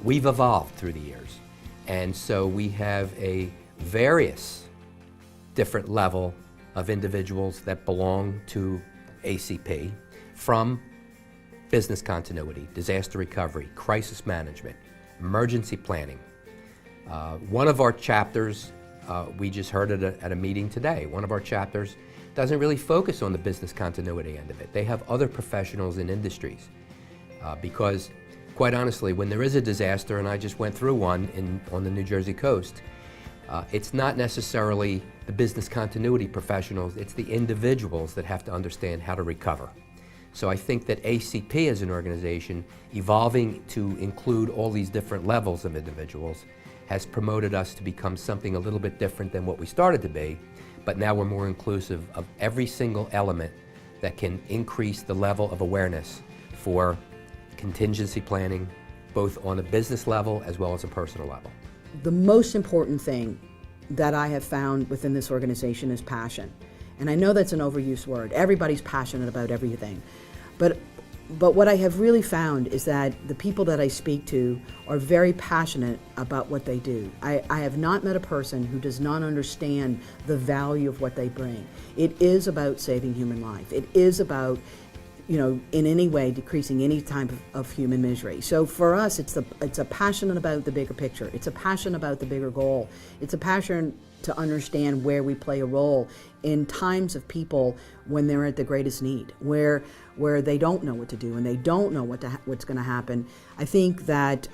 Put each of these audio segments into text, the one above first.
we've evolved through the years. And so we have a various different level of individuals that belong to ACP, from business continuity, disaster recovery, crisis management, emergency planning. One of our chapters, we just heard at a meeting today, one of our chapters doesn't really focus on the business continuity end of it. They have other professionals in industries because, quite honestly, when there is a disaster, and I just went through one on the New Jersey coast, it's not necessarily the business continuity professionals, it's the individuals that have to understand how to recover. So I think that ACP as an organization, evolving to include all these different levels of individuals, has promoted us to become something a little bit different than what we started to be, but now we're more inclusive of every single element that can increase the level of awareness for contingency planning, both on a business level as well as a personal level. The most important thing that I have found within this organization is passion. And I know that's an overused word. Everybody's passionate about everything. But what I have really found is that the people that I speak to are very passionate about what they do. I have not met a person who does not understand the value of what they bring. It is about saving human life. It is about, in any way decreasing any type of human misery. So for us, it's a passion about the bigger picture. It's a passion about the bigger goal. It's a passion to understand where we play a role in times of people when they're at the greatest need, where they don't know what to do and they don't know what's going to happen. I think that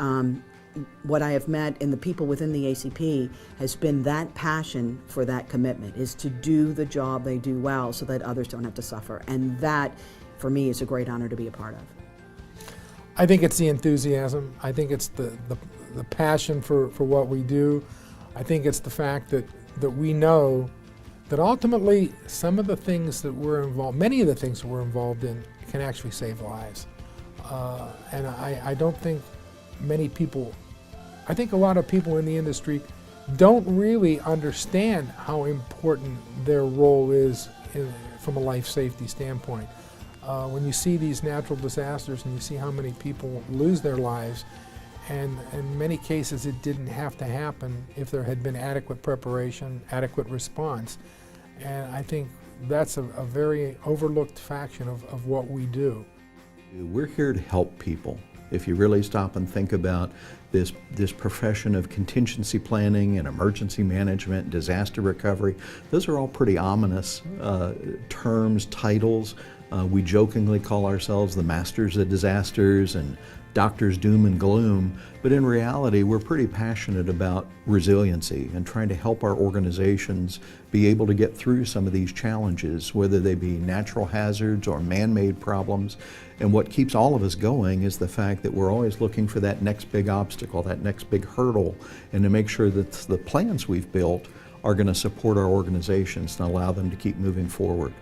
what I have met in the people within the ACP has been that passion for that commitment, is to do the job they do well so that others don't have to suffer. And that, for me, is a great honor to be a part of. I think it's the enthusiasm. I think it's the passion for what we do. I think it's the fact that we know that ultimately some of the things that we're involved, many of the things that we're involved in can actually save lives. And I don't think many people, I think a lot of people in the industry don't really understand how important their role is from a life safety standpoint. When you see these natural disasters and you see how many people lose their lives, and in many cases it didn't have to happen if there had been adequate preparation, adequate response. And I think that's a very overlooked faction of what we do. We're here to help people. If you really stop and think about this profession of contingency planning and emergency management, disaster recovery, those are all pretty ominous terms, titles. We jokingly call ourselves the masters of disasters and doctors doom and gloom, but in reality we're pretty passionate about resiliency and trying to help our organizations be able to get through some of these challenges, whether they be natural hazards or man-made problems. And what keeps all of us going is the fact that we're always looking for that next big obstacle, that next big hurdle, and to make sure that the plans we've built are going to support our organizations and allow them to keep moving forward.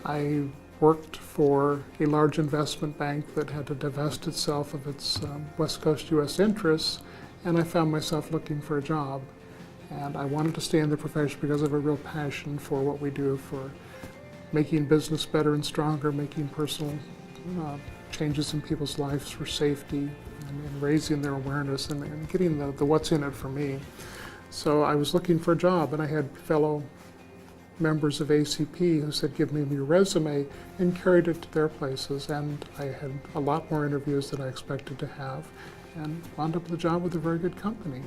I worked for a large investment bank that had to divest itself of its West Coast U.S. interests, and I found myself looking for a job. And I wanted to stay in the profession because of a real passion for what we do, for making business better and stronger, making personal changes in people's lives for safety, and raising their awareness and getting the what's in it for me. So I was looking for a job, and I had fellow members of ACP who said, give me your resume, and carried it to their places. And I had a lot more interviews than I expected to have, and wound up with a job with a very good company.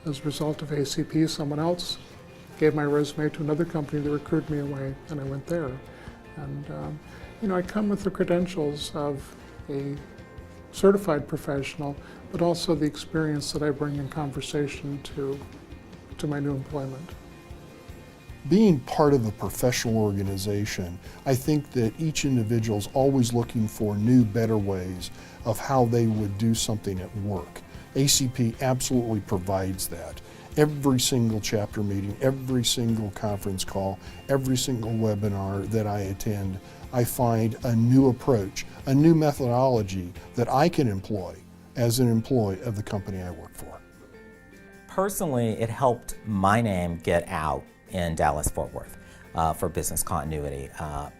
As a result of ACP, someone else gave my resume to another company that recruited me away, and I went there. And I come with the credentials of a certified professional, but also the experience that I bring in conversation to my new employment. Being part of a professional organization, I think that each individual is always looking for new, better ways of how they would do something at work. ACP absolutely provides that. Every single chapter meeting, every single conference call, every single webinar that I attend, I find a new approach, a new methodology that I can employ as an employee of the company I work for. Personally, it helped my name get out in Dallas-Fort Worth for business continuity.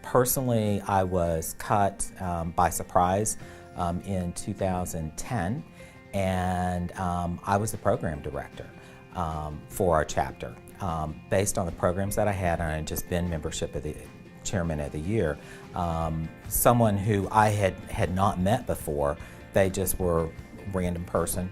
Personally, I was cut by surprise in 2010, and I was the program director for our chapter. Based on the programs that I had, and I had just been membership of the chairman of the year, someone who I had not met before, they just were a random person,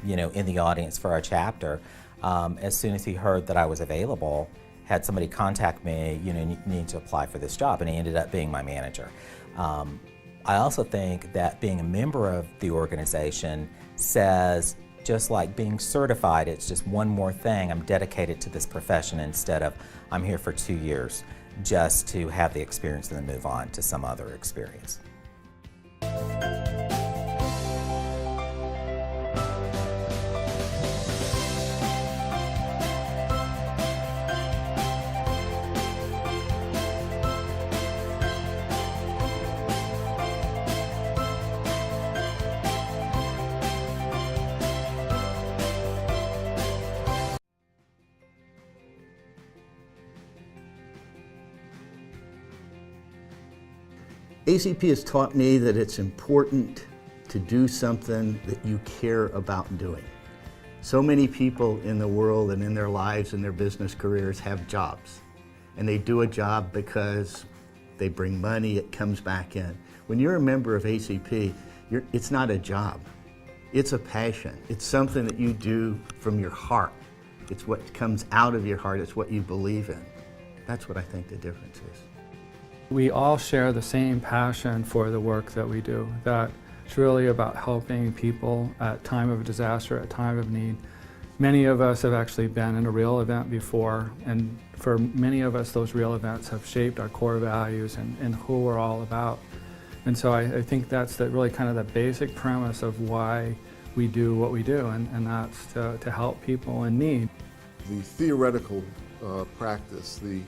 you know, in the audience for our chapter. As soon as he heard that I was available, had somebody contact me, you know, you need to apply for this job, and he ended up being my manager. I also think that being a member of the organization says, just like being certified, it's just one more thing. I'm dedicated to this profession instead of I'm here for 2 years just to have the experience and then move on to some other experience. ACP has taught me that it's important to do something that you care about doing. So many people in the world and in their lives and their business careers have jobs. And they do a job because they bring money, it comes back in. When you're a member of ACP, it's not a job. It's a passion. It's something that you do from your heart. It's what comes out of your heart. It's what you believe in. That's what I think the difference is. We all share the same passion for the work that we do, that it's really about helping people at time of disaster, at time of need. Many of us have actually been in a real event before, and for many of us those real events have shaped our core values and who we're all about. And so I think that's really kind of the basic premise of why we do what we do, and that's to help people in need. The theoretical practice, the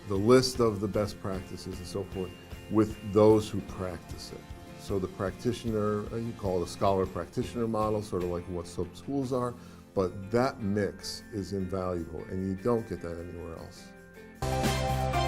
list of the best practices and so forth with those who practice it. So the practitioner, you call it a scholar practitioner model, sort of like what some schools are, but that mix is invaluable and you don't get that anywhere else.